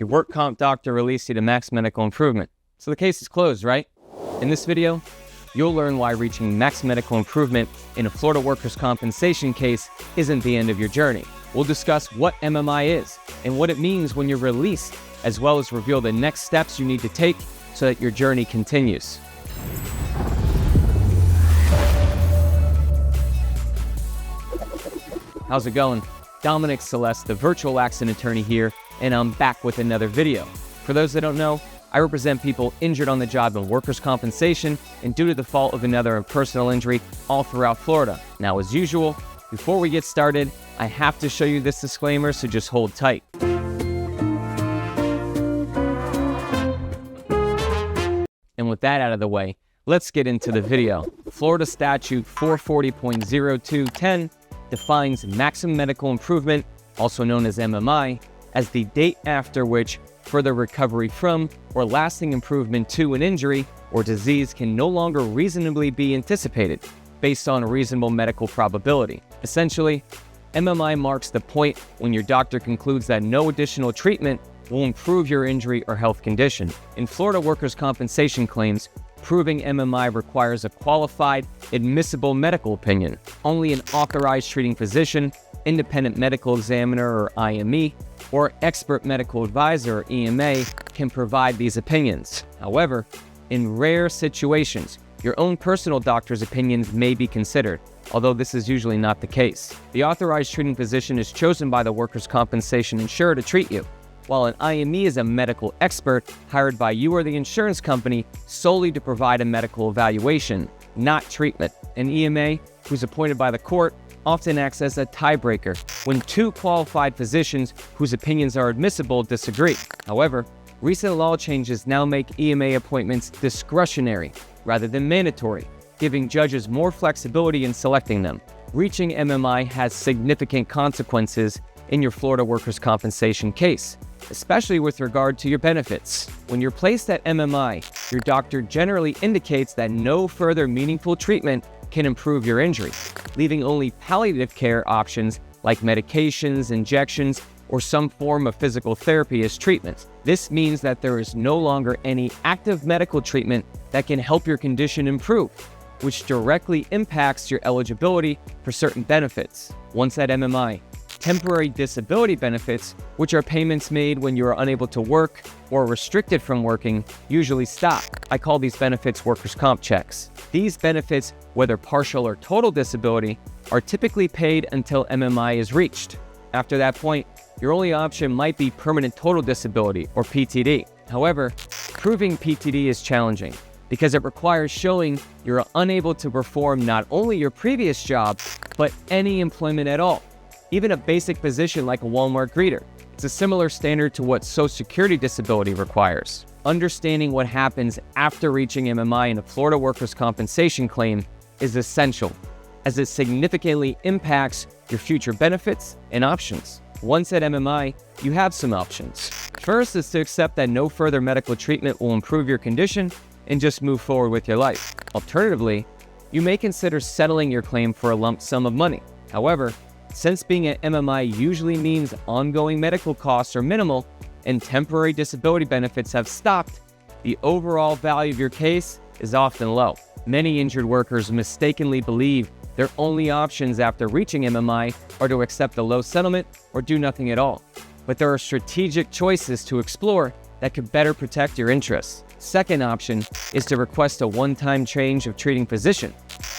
Your work comp doctor released you to max medical improvement. So the case is closed, right? In this video, you'll learn why reaching max medical improvement in a Florida workers' compensation case isn't the end of your journey. We'll discuss what MMI is and what it means when you're released, as well as reveal the next steps you need to take so that your journey continues. How's it going? Domenic Celeste, the virtual accident attorney here, and I'm back with another video. For those that don't know, I represent people injured on the job in workers' compensation and due to the fault of another in personal injury all throughout Florida. Now, as usual, before we get started, I have to show you this disclaimer, so just hold tight. And with that out of the way, let's get into the video. Florida Statute 440.0210 defines maximum medical improvement, also known as MMI, as the date after which further recovery from or lasting improvement to an injury or disease can no longer reasonably be anticipated based on a reasonable medical probability. Essentially, MMI marks the point when your doctor concludes that no additional treatment will improve your injury or health condition. In Florida workers' compensation claims, proving MMI requires a qualified, admissible medical opinion. Only an authorized treating physician, independent medical examiner or IME, or expert medical advisor or EMA can provide these opinions. However, in rare situations, your own personal doctor's opinions may be considered, although this is usually not the case. The authorized treating physician is chosen by the workers' compensation insurer to treat you, while an IME is a medical expert hired by you or the insurance company solely to provide a medical evaluation, not treatment. An EMA, who's appointed by the court, often acts as a tiebreaker when two qualified physicians whose opinions are admissible disagree. However, recent law changes now make EMA appointments discretionary rather than mandatory, giving judges more flexibility in selecting them. Reaching MMI has significant consequences in your Florida workers' compensation case, especially with regard to your benefits. When you're placed at MMI, your doctor generally indicates that no further meaningful treatment can improve your injury, leaving only palliative care options like medications, injections, or some form of physical therapy as treatment. This means that there is no longer any active medical treatment that can help your condition improve, which directly impacts your eligibility for certain benefits. Once at MMI, temporary disability benefits, which are payments made when you are unable to work or restricted from working, usually stop. I call these benefits workers' comp checks. These benefits, whether partial or total disability, are typically paid until MMI is reached. After that point, your only option might be permanent total disability, or PTD. However, proving PTD is challenging because it requires showing you're unable to perform not only your previous job, but any employment at all, even a basic position like a Walmart greeter. It's a similar standard to what Social Security disability requires. Understanding what happens after reaching MMI in a Florida workers' compensation claim is essential, as it significantly impacts your future benefits and options. Once at MMI, you have some options. First is to accept that no further medical treatment will improve your condition and just move forward with your life. Alternatively, you may consider settling your claim for a lump sum of money. However, since being at MMI usually means ongoing medical costs are minimal and temporary disability benefits have stopped, the overall value of your case is often low. Many injured workers mistakenly believe their only options after reaching MMI are to accept a low settlement or do nothing at all. But there are strategic choices to explore that could better protect your interests. Second option is to request a one-time change of treating physician,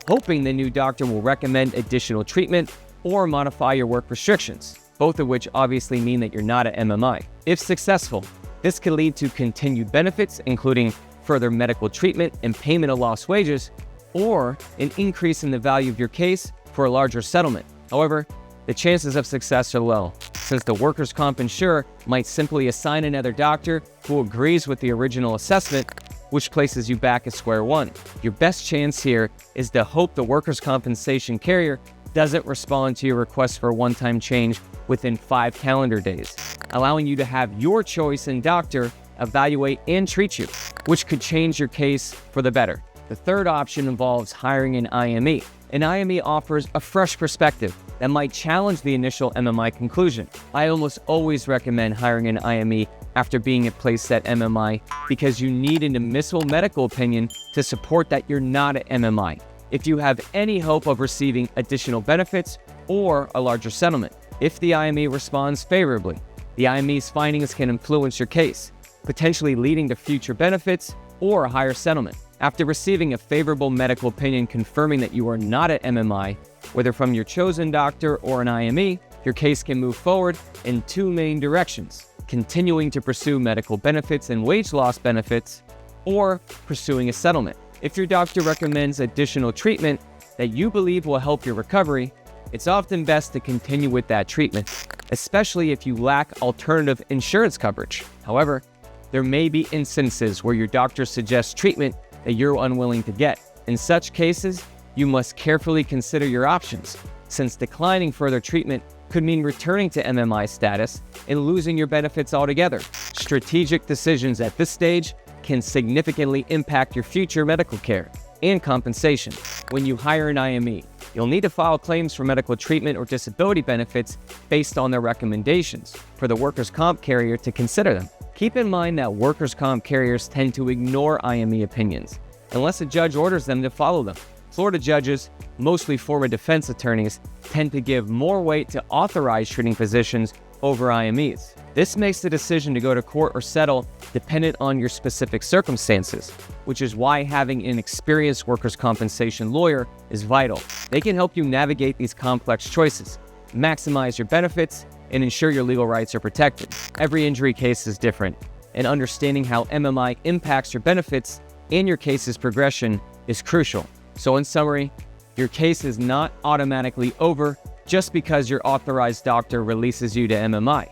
hoping the new doctor will recommend additional treatment or modify your work restrictions, both of which obviously mean that you're not at MMI. If successful, this could lead to continued benefits, including further medical treatment and payment of lost wages, or an increase in the value of your case for a larger settlement. However, the chances of success are low, since the workers' comp insurer might simply assign another doctor who agrees with the original assessment, which places you back at square one. Your best chance here is to hope the workers' compensation carrier doesn't respond to your request for a one-time change within 5 calendar days, allowing you to have your choice in doctor evaluate and treat you, which could change your case for the better. The third option involves hiring an IME. An IME offers a fresh perspective that might challenge the initial MMI conclusion. I almost always recommend hiring an IME after being placed at MMI because you need an admissible medical opinion to support that you're not at MMI. If you have any hope of receiving additional benefits or a larger settlement. If the IME responds favorably, the IME's findings can influence your case, potentially leading to future benefits or a higher settlement. After receiving a favorable medical opinion confirming that you are not at MMI, whether from your chosen doctor or an IME, your case can move forward in two main directions: continuing to pursue medical benefits and wage loss benefits, or pursuing a settlement. If your doctor recommends additional treatment that you believe will help your recovery, it's often best to continue with that treatment, especially if you lack alternative insurance coverage. However, there may be instances where your doctor suggests treatment that you're unwilling to get. In such cases, you must carefully consider your options, since declining further treatment could mean returning to MMI status and losing your benefits altogether. Strategic decisions at this stage can significantly impact your future medical care and compensation. When you hire an IME, you'll need to file claims for medical treatment or disability benefits based on their recommendations for the workers' comp carrier to consider them. Keep in mind that workers' comp carriers tend to ignore IME opinions unless a judge orders them to follow them. Florida judges, mostly former defense attorneys, tend to give more weight to authorized treating physicians over IMEs. This makes the decision to go to court or settle dependent on your specific circumstances, which is why having an experienced workers' compensation lawyer is vital. They can help you navigate these complex choices, maximize your benefits, and ensure your legal rights are protected. Every injury case is different, and understanding how MMI impacts your benefits and your case's progression is crucial. So in summary, your case is not automatically over just because your authorized doctor releases you to MMI,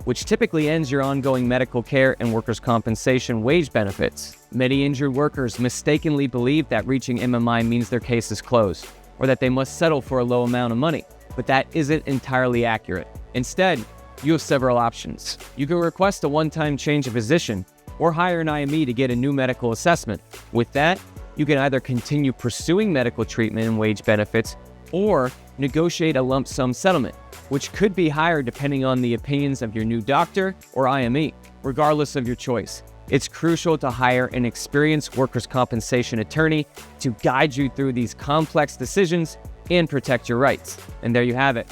which typically ends your ongoing medical care and workers' compensation wage benefits. Many injured workers mistakenly believe that reaching MMI means their case is closed, or that they must settle for a low amount of money, but that isn't entirely accurate. Instead, you have several options. You can request a one-time change of physician, or hire an IME to get a new medical assessment. With that, you can either continue pursuing medical treatment and wage benefits, or negotiate a lump sum settlement, which could be higher depending on the opinions of your new doctor or IME. Regardless of your choice, it's crucial to hire an experienced workers' compensation attorney to guide you through these complex decisions and protect your rights. And there you have it.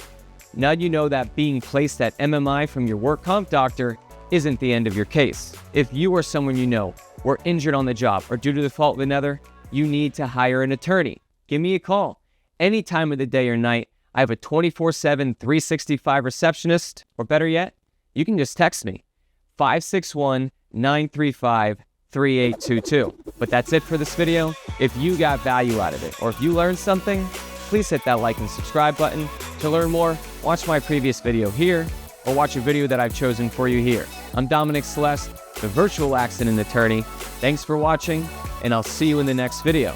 Now you know that being placed at MMI from your work comp doctor isn't the end of your case. If you or someone you know were injured on the job or due to the fault of another, you need to hire an attorney. Give me a call. Any time of the day or night, I have a 24/7, 365 receptionist, or better yet, you can just text me, 561-935-3822. But that's it for this video. If you got value out of it, or if you learned something, please hit that like and subscribe button. To learn more, watch my previous video here, or watch a video that I've chosen for you here. I'm Domenic Celeste, the virtual accident attorney. Thanks for watching, and I'll see you in the next video.